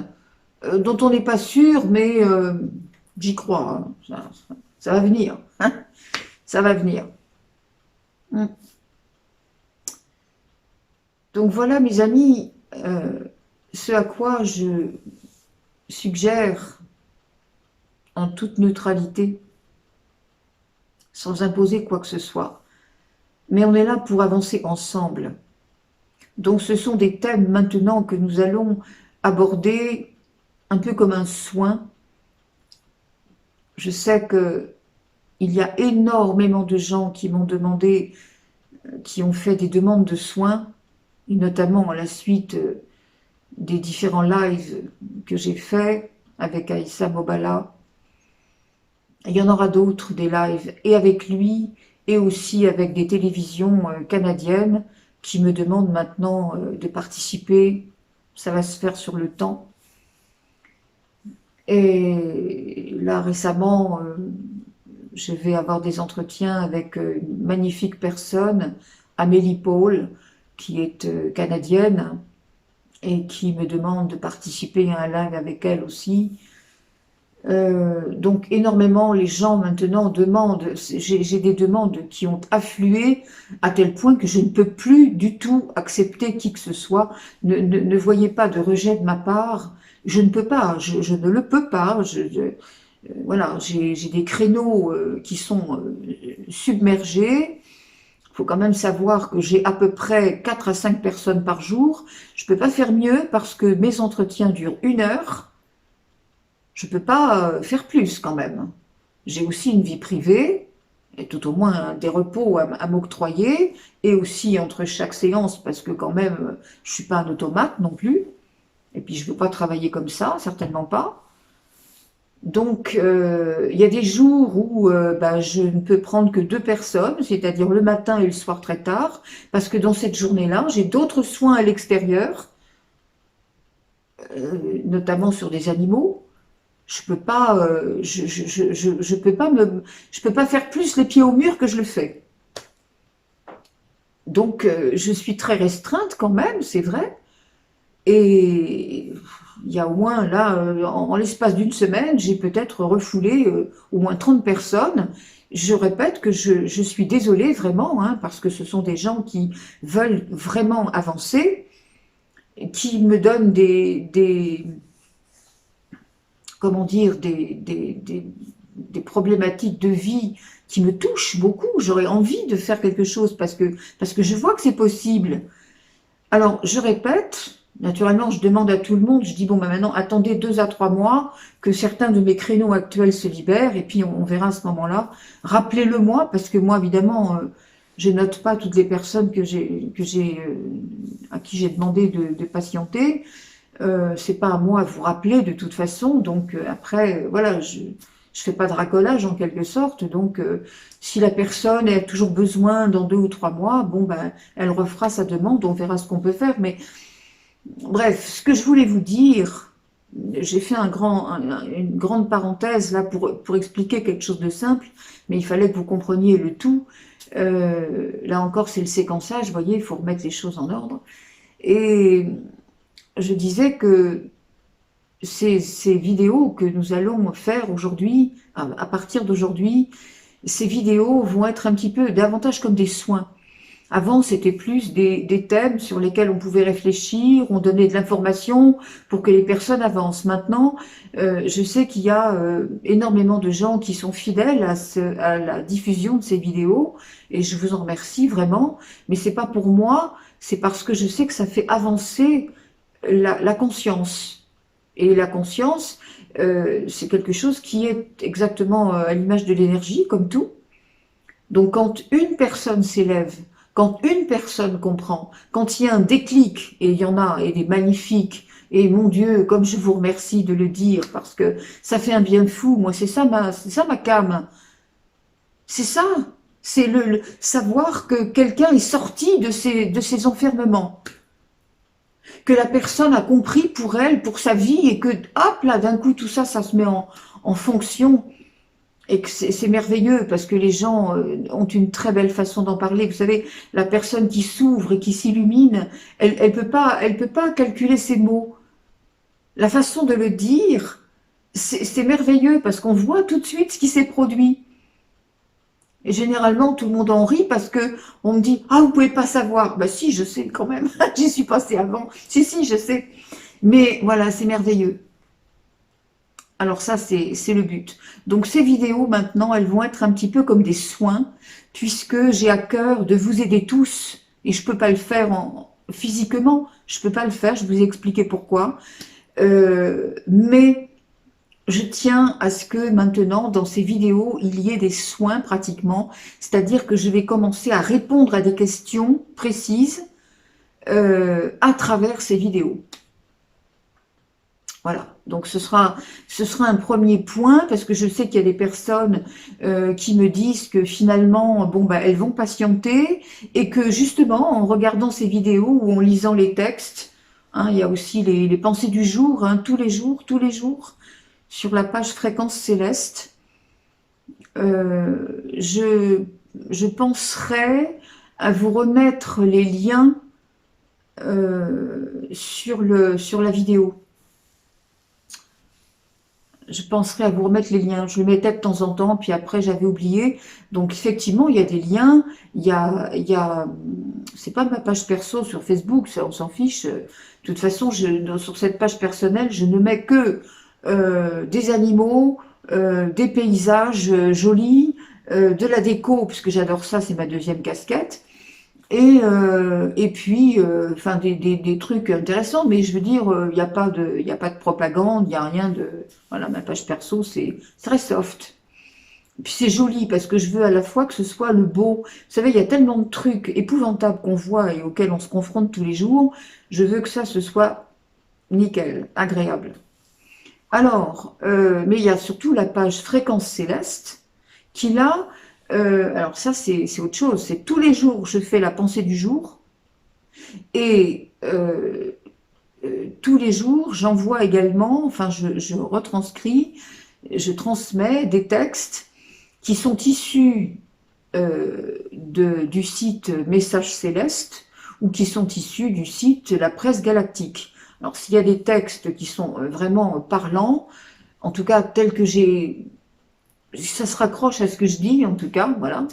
dont on n'est pas sûr, mais j'y crois, hein. Ça va venir, hein. Ça va venir. Donc voilà mes amis, ce à quoi je suggère en toute neutralité, sans imposer quoi que ce soit. Mais on est là pour avancer ensemble. Donc ce sont des thèmes maintenant que nous allons aborder un peu comme un soin. Je sais qu'il y a énormément de gens qui m'ont demandé, qui ont fait des demandes de soins, et notamment à la suite des différents lives que j'ai faits avec Aïssa Mobala. Il y en aura d'autres, des lives, et avec lui, et aussi avec des télévisions canadiennes qui me demandent maintenant de participer. Ça va se faire sur le temps. Et là, récemment, je vais avoir des entretiens avec une magnifique personne, Amélie Paul, qui est canadienne, et qui me demande de participer à un live avec elle aussi. Donc énormément, les gens maintenant demandent, j'ai des demandes qui ont afflué à tel point que je ne peux plus du tout accepter qui que ce soit. Ne voyez pas de rejet de ma part, je ne peux pas, je ne le peux pas. Voilà, j'ai des créneaux qui sont submergés. Il faut quand même savoir que j'ai à peu près 4 à 5 personnes par jour. Je ne peux pas faire mieux parce que mes entretiens durent 1 heure. Je ne peux pas faire plus quand même. J'ai aussi une vie privée, et tout au moins des repos à m'octroyer, et aussi entre chaque séance, parce que quand même, je ne suis pas un automate non plus, et puis je ne veux pas travailler comme ça, certainement pas. Donc, il y a des jours où je ne peux prendre que 2 personnes, c'est-à-dire le matin et le soir très tard, parce que dans cette journée-là, j'ai d'autres soins à l'extérieur, notamment sur des animaux. Je peux pas, je peux pas faire plus les pieds au mur que je le fais. Donc, je suis très restreinte quand même, c'est vrai. Et il y a au moins là, en l'espace d'une semaine, j'ai peut-être refoulé au moins 30 personnes. Je répète que je suis désolée vraiment, hein, parce que ce sont des gens qui veulent vraiment avancer, qui me donnent comment dire, des problématiques de vie qui me touchent beaucoup. J'aurais envie de faire quelque chose parce que je vois que c'est possible. Alors, je répète, naturellement, je demande à tout le monde, je dis, bon, maintenant, attendez 2 à 3 mois que certains de mes créneaux actuels se libèrent, et puis on verra à ce moment-là. Rappelez-le moi, parce que moi, évidemment, je note pas toutes les personnes à qui j'ai demandé de patienter. C'est pas à moi à vous rappeler de toute façon, donc après, voilà, je fais pas de racolage en quelque sorte, donc si la personne a toujours besoin dans 2 ou 3 mois, bon ben, elle refera sa demande, on verra ce qu'on peut faire, mais bref, ce que je voulais vous dire, j'ai fait une grande parenthèse là pour expliquer quelque chose de simple, mais il fallait que vous compreniez le tout. Là encore, c'est le séquençage, vous voyez, il faut remettre les choses en ordre, et je disais que ces vidéos que nous allons faire aujourd'hui, à partir d'aujourd'hui, ces vidéos vont être un petit peu davantage comme des soins. Avant, c'était plus des thèmes sur lesquels on pouvait réfléchir, on donnait de l'information pour que les personnes avancent. Maintenant, je sais qu'il y a énormément de gens qui sont fidèles à la diffusion de ces vidéos, et je vous en remercie vraiment, mais c'est pas pour moi, c'est parce que je sais que ça fait avancer la conscience. Et la conscience, c'est quelque chose qui est exactement à l'image de l'énergie, comme tout. Donc quand une personne s'élève, quand une personne comprend, quand il y a un déclic, et il y en a, et des magnifiques, et mon Dieu, comme je vous remercie de le dire, parce que ça fait un bien fou, moi c'est ça ma came, c'est ça, c'est le savoir que quelqu'un est sorti de ses enfermements, que la personne a compris pour elle, pour sa vie, et que hop là, d'un coup tout ça, ça se met en fonction, et que c'est merveilleux parce que les gens ont une très belle façon d'en parler. Vous savez, la personne qui s'ouvre et qui s'illumine, elle peut pas calculer ses mots. La façon de le dire, c'est merveilleux parce qu'on voit tout de suite ce qui s'est produit. Et généralement, tout le monde en rit parce que on me dit ah, vous pouvez pas savoir. Ben si, je sais quand même. J'y suis passée avant. Si, je sais. Mais voilà, c'est merveilleux. Alors ça, c'est le but. Donc ces vidéos, maintenant, elles vont être un petit peu comme des soins, puisque j'ai à cœur de vous aider tous, et je peux pas le faire physiquement, je peux pas le faire, je vous ai expliqué pourquoi, mais je tiens à ce que maintenant, dans ces vidéos, il y ait des soins pratiquement, c'est-à-dire que je vais commencer à répondre à des questions précises à travers ces vidéos. Voilà, donc ce sera un premier point, parce que je sais qu'il y a des personnes qui me disent que finalement, bon, bah, elles vont patienter, et que justement, en regardant ces vidéos ou en lisant les textes, hein, il y a aussi les pensées du jour, hein, tous les jours, sur la page Fréquence Céleste, je penserai à vous remettre les liens sur la vidéo. je penserai à vous remettre les liens. Je le mettais de temps en temps, puis après j'avais oublié. Donc effectivement, il y a des liens. C'est pas ma page perso sur Facebook, ça on s'en fiche. De toute façon, sur cette page personnelle, je ne mets que des animaux, des paysages jolis, de la déco, puisque j'adore ça, c'est ma deuxième casquette. Et puis, enfin, des trucs intéressants, mais je veux dire, il y a pas de propagande, il n'y a rien de... Voilà, ma page perso, c'est très soft. Et puis c'est joli, parce que je veux à la fois que ce soit le beau. Vous savez, il y a tellement de trucs épouvantables qu'on voit et auxquels on se confronte tous les jours. Je veux que ça, ce soit nickel, agréable. Alors, mais il y a surtout la page Fréquence Céleste, qui là, alors ça c'est autre chose, c'est tous les jours je fais la pensée du jour, et tous les jours j'envoie également, enfin je retranscris, je transmets des textes qui sont issus du site Message Céleste, ou qui sont issus du site La Presse Galactique. Alors s'il y a des textes qui sont vraiment parlants, en tout cas tels que ça se raccroche à ce que je dis, en tout cas, voilà,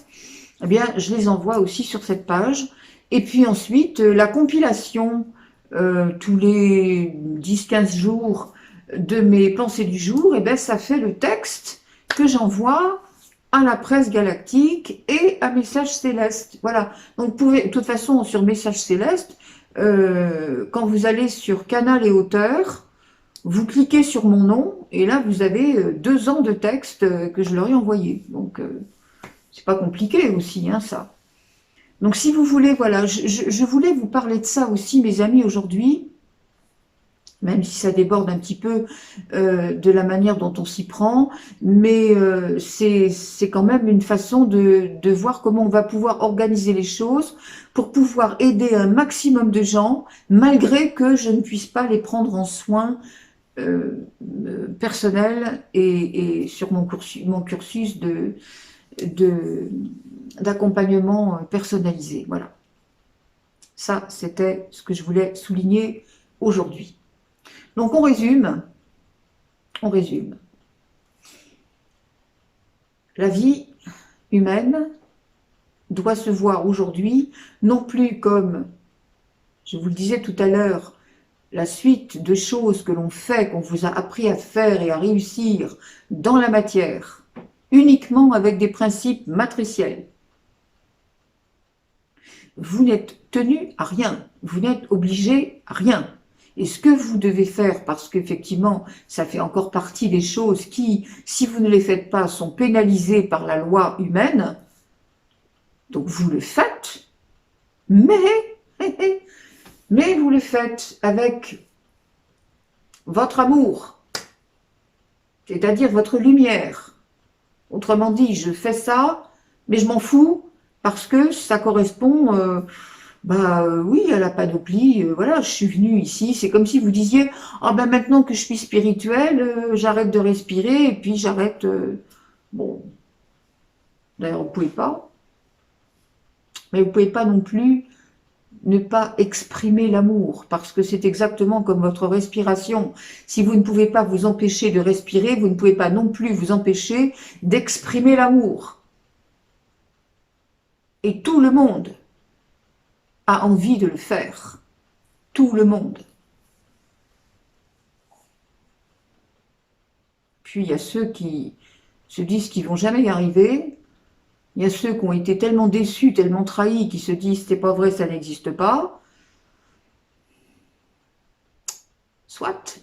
eh bien, je les envoie aussi sur cette page. Et puis ensuite, la compilation, tous les 10-15 jours de mes pensées du jour, eh bien, ça fait le texte que j'envoie à la Presse Galactique et à Message Céleste. Voilà. Donc, vous pouvez, de toute façon, sur Message Céleste, quand vous allez sur Canal et Auteur, vous cliquez sur mon nom, et là, vous avez 2 ans de texte que je leur ai envoyé. Donc, c'est pas compliqué aussi, hein, ça. Donc, si vous voulez, voilà, je voulais vous parler de ça aussi, mes amis, aujourd'hui, même si ça déborde un petit peu de la manière dont on s'y prend, mais c'est quand même une façon de voir comment on va pouvoir organiser les choses pour pouvoir aider un maximum de gens, malgré que je ne puisse pas les prendre en soin personnel et sur mon cursus d'accompagnement personnalisé. Voilà. Ça, c'était ce que je voulais souligner aujourd'hui. Donc, on résume. On résume. La vie humaine doit se voir aujourd'hui, non plus comme, je vous le disais tout à l'heure, la suite de choses que l'on fait, qu'on vous a appris à faire et à réussir dans la matière, uniquement avec des principes matriciels. Vous n'êtes tenu à rien, vous n'êtes obligé à rien. Et ce que vous devez faire, parce qu'effectivement, ça fait encore partie des choses qui, si vous ne les faites pas, sont pénalisées par la loi humaine, donc vous le faites, mais vous le faites avec votre amour, c'est-à-dire votre lumière. Autrement dit, je fais ça, mais je m'en fous, parce que ça correspond, oui, à la panoplie, voilà, je suis venue ici, c'est comme si vous disiez, ah ben maintenant que je suis spirituelle, j'arrête de respirer, et puis j'arrête, bon, d'ailleurs vous pouvez pas, mais vous pouvez pas non plus ne pas exprimer l'amour, parce que c'est exactement comme votre respiration. Si vous ne pouvez pas vous empêcher de respirer, vous ne pouvez pas non plus vous empêcher d'exprimer l'amour. Et tout le monde a envie de le faire. Tout le monde. Puis il y a ceux qui se disent qu'ils vont jamais y arriver. Il y a ceux qui ont été tellement déçus, tellement trahis, qui se disent c'est pas vrai, ça n'existe pas. Soit.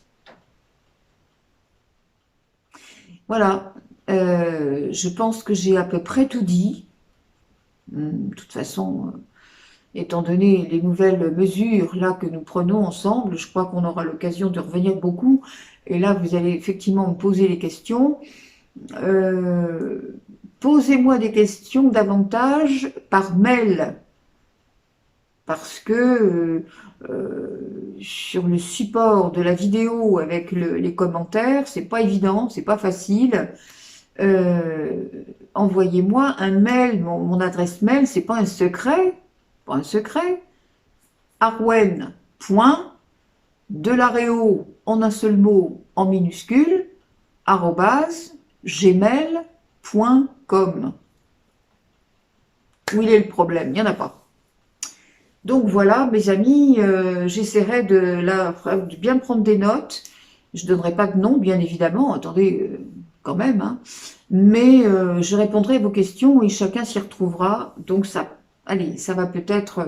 Voilà. Je pense que j'ai à peu près tout dit. De toute façon, étant donné les nouvelles mesures là que nous prenons ensemble, je crois qu'on aura l'occasion de revenir beaucoup. Et là, vous allez effectivement me poser les questions. Posez-moi des questions davantage par mail, parce que sur le support de la vidéo avec les commentaires, c'est pas évident, c'est pas facile. Envoyez-moi un mail, mon adresse mail, c'est pas un secret, pas un secret. Arwen.delareo en un seul mot en minuscule gmail.com. Où il est le problème? Il n'y en a pas. Donc voilà, mes amis, j'essaierai de bien prendre des notes. Je ne donnerai pas de nom, bien évidemment, attendez, quand même, hein. Mais je répondrai à vos questions et chacun s'y retrouvera. Donc ça, allez, ça va peut-être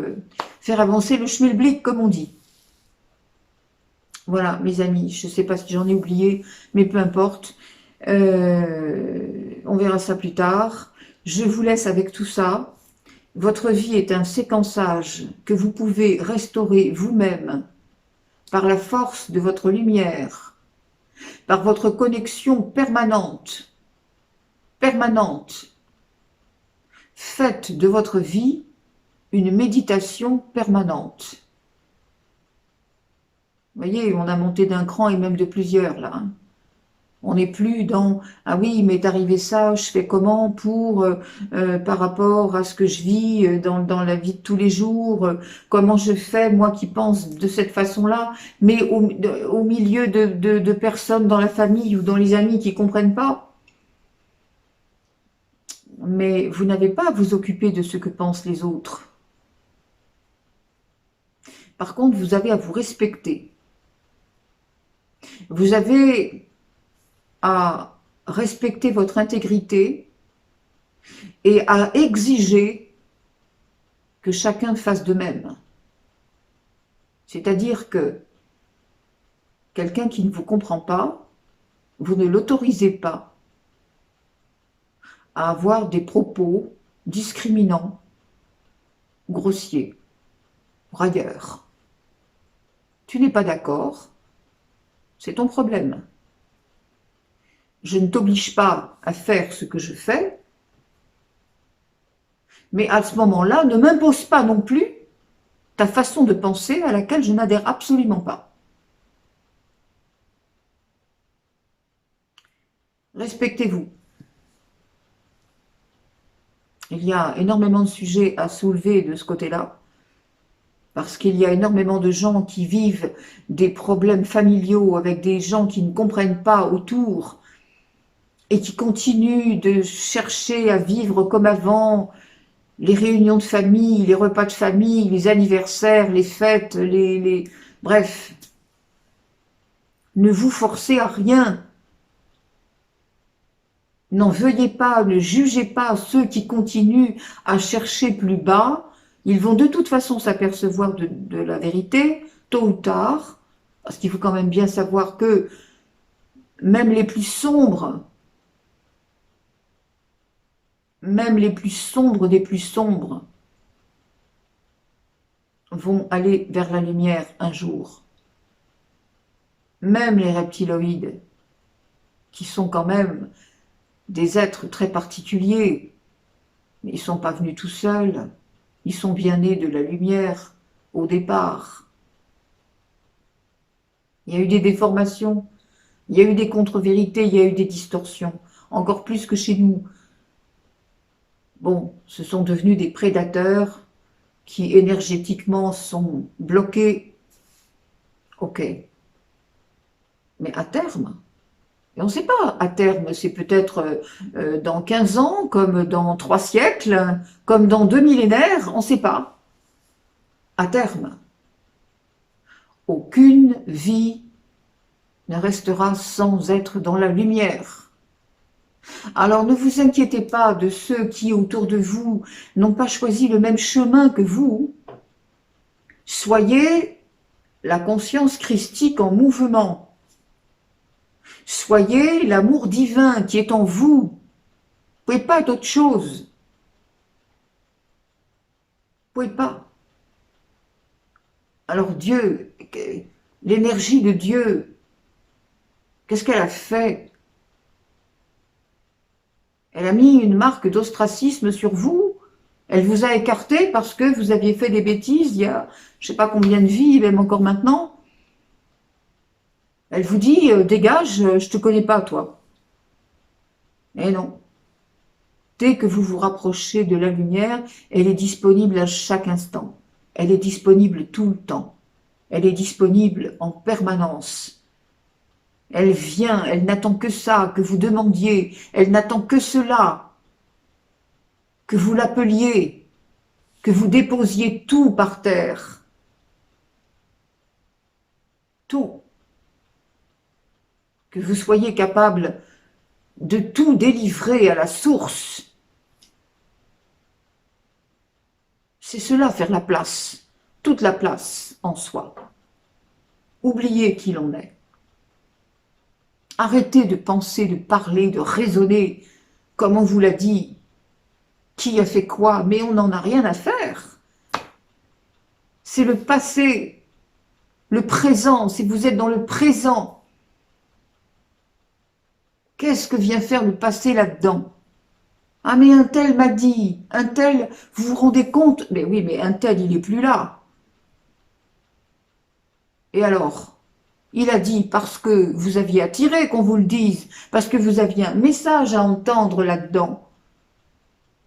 faire avancer le schmilblick, comme on dit. Voilà, mes amis, je ne sais pas si j'en ai oublié, mais peu importe. On verra ça plus tard. Je vous laisse avec tout ça. Votre vie est un séquençage que vous pouvez restaurer vous-même par la force de votre lumière, par votre connexion permanente. Faites de votre vie une méditation permanente. Vous voyez, on a monté d'un cran et même de plusieurs là, hein. On n'est plus dans « Ah oui, il m'est arrivé ça, je fais comment pour, par rapport à ce que je vis dans la vie de tous les jours, comment je fais, moi qui pense de cette façon-là », mais au milieu de personnes dans la famille ou dans les amis qui ne comprennent pas. Mais vous n'avez pas à vous occuper de ce que pensent les autres. Par contre, vous avez à vous respecter. Vous avez à respecter votre intégrité et à exiger que chacun fasse de même. C'est-à-dire que quelqu'un qui ne vous comprend pas, vous ne l'autorisez pas à avoir des propos discriminants, grossiers, railleurs. Tu n'es pas d'accord, c'est ton problème. Je ne t'oblige pas à faire ce que je fais, mais à ce moment-là, ne m'impose pas non plus ta façon de penser à laquelle je n'adhère absolument pas. Respectez-vous. Il y a énormément de sujets à soulever de ce côté-là, parce qu'il y a énormément de gens qui vivent des problèmes familiaux avec des gens qui ne comprennent pas autour et qui continuent de chercher à vivre comme avant, les réunions de famille, les repas de famille, les anniversaires, les fêtes, bref. Ne vous forcez à rien. N'en veuillez pas, ne jugez pas ceux qui continuent à chercher plus bas. Ils vont de toute façon s'apercevoir de la vérité, tôt ou tard, parce qu'il faut quand même bien savoir que même les plus sombres des plus sombres vont aller vers la lumière un jour. Même les reptiloïdes, qui sont quand même des êtres très particuliers, mais ils ne sont pas venus tout seuls, ils sont bien nés de la lumière au départ. Il y a eu des déformations, il y a eu des contre-vérités, il y a eu des distorsions, encore plus que chez nous. Bon, ce sont devenus des prédateurs qui énergétiquement sont bloqués. Ok. Mais à terme, et on ne sait pas, à terme, c'est peut-être dans 15 ans, comme dans 3 siècles, comme dans 2 millénaires, on ne sait pas. À terme, aucune vie ne restera sans être dans la lumière. Alors ne vous inquiétez pas de ceux qui, autour de vous, n'ont pas choisi le même chemin que vous. Soyez la conscience christique en mouvement. Soyez l'amour divin qui est en vous. Vous ne pouvez pas être autre chose. Vous ne pouvez pas. Alors Dieu, l'énergie de Dieu, qu'est-ce qu'elle a fait? Elle a mis une marque d'ostracisme sur vous. Elle vous a écarté parce que vous aviez fait des bêtises il y a je ne sais pas combien de vies, même encore maintenant. Elle vous dit « dégage, je ne te connais pas toi ». Mais non. Dès que vous vous rapprochez de la lumière, elle est disponible à chaque instant. Elle est disponible tout le temps. Elle est disponible en permanence. Elle vient, elle n'attend que ça, que vous demandiez, elle n'attend que cela, que vous l'appeliez, que vous déposiez tout par terre. Tout. Que vous soyez capable de tout délivrer à la source. C'est cela, faire la place, toute la place en soi. Oubliez qui l'on est. Arrêtez de penser, de parler, de raisonner, comme on vous l'a dit. Qui a fait quoi? Mais on n'en a rien à faire. C'est le passé, le présent, si vous êtes dans le présent. Qu'est-ce que vient faire le passé là-dedans? Ah mais un tel m'a dit, un tel, vous vous rendez compte? Mais oui, mais un tel, il n'est plus là. Et alors? Il a dit parce que vous aviez attiré qu'on vous le dise, parce que vous aviez un message à entendre là-dedans.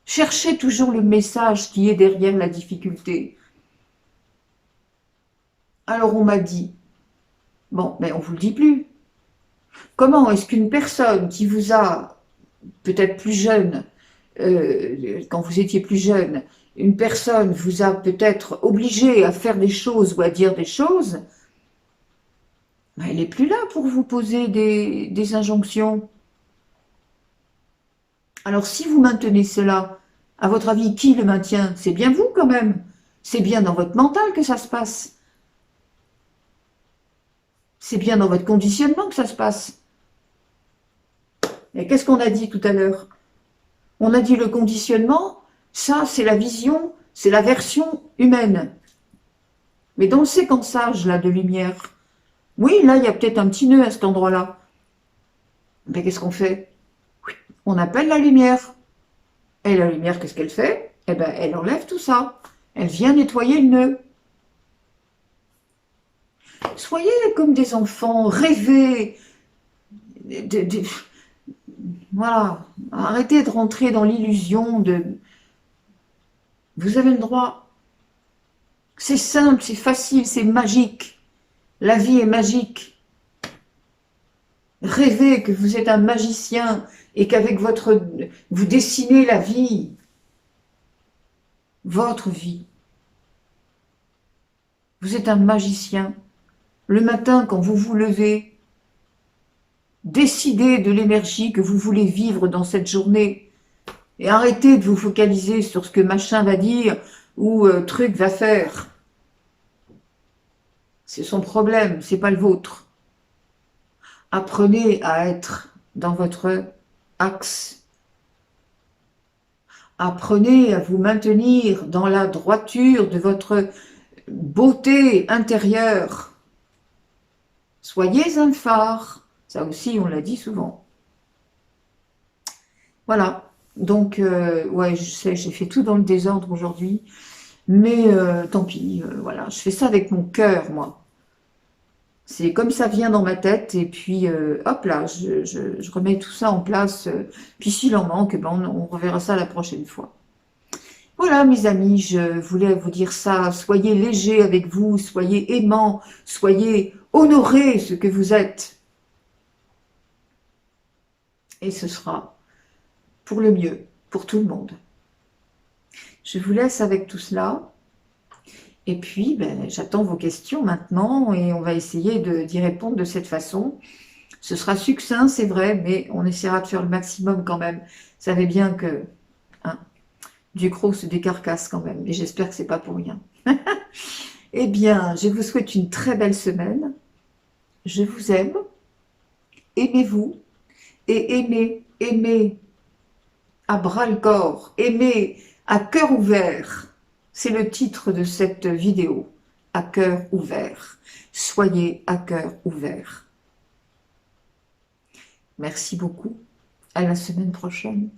Cherchez toujours le message qui est derrière la difficulté. Alors on m'a dit, bon, mais on ne vous le dit plus. Comment est-ce qu'une personne qui vous a, peut-être plus jeune, quand vous étiez plus jeune, une personne vous a peut-être obligé à faire des choses ou à dire des choses, ben elle n'est plus là pour vous poser des injonctions. Alors si vous maintenez cela, à votre avis, qui le maintient? C'est bien vous quand même. C'est bien dans votre mental que ça se passe. C'est bien dans votre conditionnement que ça se passe. Et qu'est-ce qu'on a dit tout à l'heure? On a dit le conditionnement, ça c'est la vision, c'est la version humaine. Mais dans le séquençage là, de lumière, oui, là il y a peut-être un petit nœud à cet endroit-là. Mais qu'est-ce qu'on fait? On appelle la lumière. Et la lumière, qu'est-ce qu'elle fait? Eh bien, elle enlève tout ça. Elle vient nettoyer le nœud. Soyez comme des enfants, rêvez. Voilà. Arrêtez de rentrer dans l'illusion de... Vous avez le droit. C'est simple, c'est facile, c'est magique. La vie est magique. Rêvez que vous êtes un magicien et qu'avec votre... vous dessinez la vie. Votre vie. Vous êtes un magicien. Le matin, quand vous vous levez, décidez de l'énergie que vous voulez vivre dans cette journée et arrêtez de vous focaliser sur ce que machin va dire ou truc va faire. C'est son problème, c'est pas le vôtre. Apprenez à être dans votre axe. Apprenez à vous maintenir dans la droiture de votre beauté intérieure. Soyez un phare. Ça aussi, on l'a dit souvent. Voilà. Donc, ouais, je sais, j'ai fait tout dans le désordre aujourd'hui. Mais tant pis, voilà. Je fais ça avec mon cœur, moi. C'est comme ça vient dans ma tête. Et puis, hop là, je remets tout ça en place. Puis s'il en manque, ben, on reverra ça la prochaine fois. Voilà, mes amis, je voulais vous dire ça. Soyez légers avec vous, soyez aimants, soyez honorés ce que vous êtes. Et ce sera pour le mieux, pour tout le monde. Je vous laisse avec tout cela. Et puis, ben, j'attends vos questions maintenant et on va essayer d'y répondre de cette façon. Ce sera succinct, c'est vrai, mais on essaiera de faire le maximum quand même. Vous savez bien que hein, Ducrot se décarcasse quand même, et j'espère que c'est pas pour rien. Eh bien, je vous souhaite une très belle semaine. Je vous aime. Aimez-vous et aimez à bras-le-corps, aimez à cœur ouvert. C'est le titre de cette vidéo, à cœur ouvert. Soyez à cœur ouvert. Merci beaucoup. À la semaine prochaine.